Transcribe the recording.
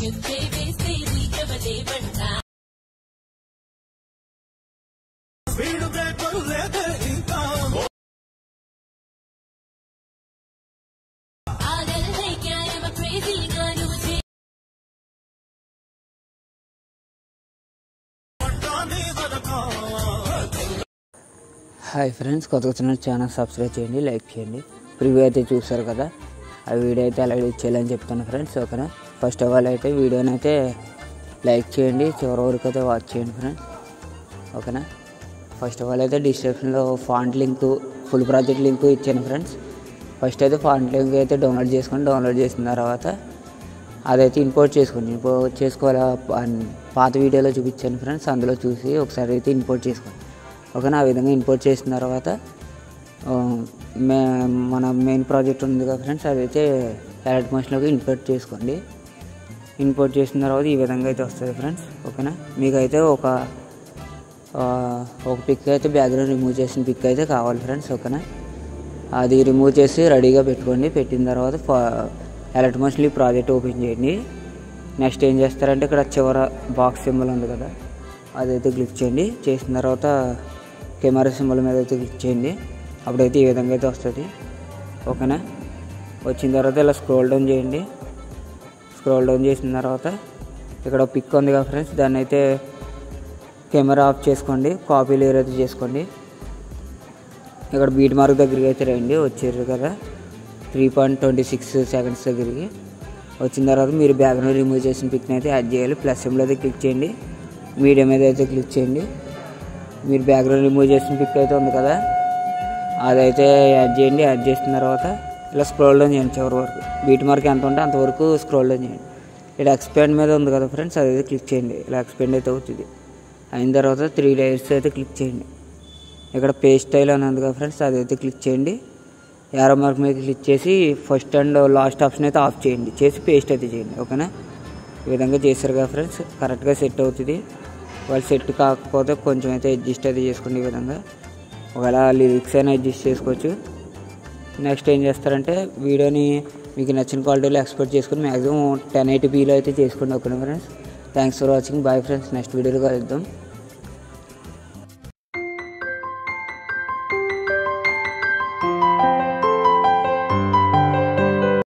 Hi friends, కొత్త channel subscribe చేయండి, like చేయండి. ప్రివ్యూ అయితే చూస్తారు కదా, ఆ వీడియో అయితే ఎలా ఎడిట్ చేయాలని చెప్తాను ఫ్రెండ్స్. ఓకేనా, ఫస్ట్ ఆఫ్ ఆల్ అయితే వీడియోని అయితే లైక్ చేయండి, చివరి వరకు అయితే వాచ్ చేయండి ఫ్రెండ్స్. ఓకేనా, ఫస్ట్ ఆఫ్ ఆల్ అయితే డిస్క్రిప్షన్లో font link, full project link ఇచ్చాను ఫ్రెండ్స్. ఫస్ట్ అయితే ఫాంట్ లింక్ అయితే డౌన్లోడ్ చేసుకోండి. డౌన్లోడ్ చేసిన తర్వాత అదైతే ఇంపోర్ట్ చేసుకోండి. ఇంపోర్ట్ చేసుకోవాలి, పాత వీడియోలో చూపించాను ఫ్రెండ్స్, అందులో చూసి ఒకసారి అయితే ఇంపోర్ట్ చేసుకోండి. ఓకేనా, ఆ విధంగా ఇంపోర్ట్ చేసిన తర్వాత మన మెయిన్ ప్రాజెక్ట్ ఉంది కదా ఫ్రెండ్స్, అదైతే ఎలైట్ మోషన్లోకి ఇంపోర్ట్ చేసుకోండి. ఇంపోర్ట్ చేసిన తర్వాత ఈ విధంగా అయితే వస్తుంది ఫ్రెండ్స్. ఓకేనా, మీకైతే ఒక పిక్ అయితే బ్యాక్గ్రౌండ్ రిమూవ్ చేసిన పిక్ అయితే కావాలి ఫ్రెండ్స్. ఓకేనా, అది రిమూవ్ చేసి రెడీగా పెట్టుకోండి. పెట్టిన తర్వాత ఎలైట్ మోషన్ ఈ ప్రాజెక్ట్ ఓపెన్ చేయండి. నెక్స్ట్ ఏం చేస్తారంటే ఇక్కడ చివర బాక్స్ సింబల్ ఉంది కదా, అదైతే క్లిక్ చేయండి. చేసిన తర్వాత కెమెరా సింబల్ మీద అయితే క్లిక్ చేయండి. అప్పుడైతే ఈ విధంగా అయితే వస్తుంది. ఓకేనా, వచ్చిన తర్వాత ఇలా స్క్రోల్ డౌన్ చేయండి. స్క్రోల్ డౌన్ చేసిన తర్వాత ఇక్కడ పిక్ ఉంది కదా ఫ్రెండ్స్, దాన్ని అయితే కెమెరా ఆఫ్ చేసుకోండి, కాపీ లేయర్ అయితే చేసుకోండి. ఇక్కడ బీట్ మార్క్ దగ్గరికి అయితే రండి. వచ్చారు కదా 3.26 సెకండ్స్ దగ్గరికి వచ్చిన తర్వాత మీరు బ్యాక్గ్రౌండ్ రిమూవ్ చేసిన పిక్ని అయితే యాడ్ చేయాలి. ప్లస్ సింబల్ అయితే క్లిక్ చేయండి, మీడియా మీద అయితే క్లిక్ చేయండి. మీరు బ్యాక్గ్రౌండ్ రిమూవ్ చేసిన పిక్ అయితే ఉంది కదా, అదైతే యాడ్ చేయండి. యాడ్ చేసిన తర్వాత ఇలా స్క్రోల్ డౌన్ చేయండి చివరి వరకు. బీట్ మార్క్ ఎంత ఉంటే అంతవరకు స్క్రోల్ డౌన్ చేయండి. ఇక్కడ ఎక్స్పాండ్ మీద ఉంది కదా ఫ్రెండ్స్, అదైతే క్లిక్ చేయండి. ఇలా ఎక్స్పాండ్ అయితే అవుతుంది. అయిన తర్వాత 3 లేయర్స్ అయితే క్లిక్ చేయండి. ఇక్కడ పేస్ట్ స్టైల్ అని ఉంది కదా ఫ్రెండ్స్, అదైతే క్లిక్ చేయండి. యారో మార్క్ మీద క్లిక్ చేసి ఫస్ట్ అండ్ లాస్ట్ ఆప్షన్ అయితే ఆఫ్ చేయండి, చేసి పేస్ట్ అయితే చేయండి. ఓకేనా, ఈ విధంగా చేశారు కదా ఫ్రెండ్స్, కరెక్ట్గా సెట్ అవుతుంది. వాళ్ళు సెట్ కాకపోతే కొంచెం అయితే అడ్జస్ట్ అయితే చేసుకోండి. ఈ విధంగా ఒకవేళ లిరిక్స్ అయినా అడ్జస్ట్ చేసుకోవచ్చు. నెక్స్ట్ ఏం చేస్తారంటే వీడియోని మీకు నచ్చిన క్వాలిటీలో ఎక్స్పోర్ట్ చేసుకుని మ్యాక్సిమం 1080pలో అయితే చేసుకోండి. ఓకేనా friends, thanks for watching. Bye friends, next వీడియోలో కలుద్దాం.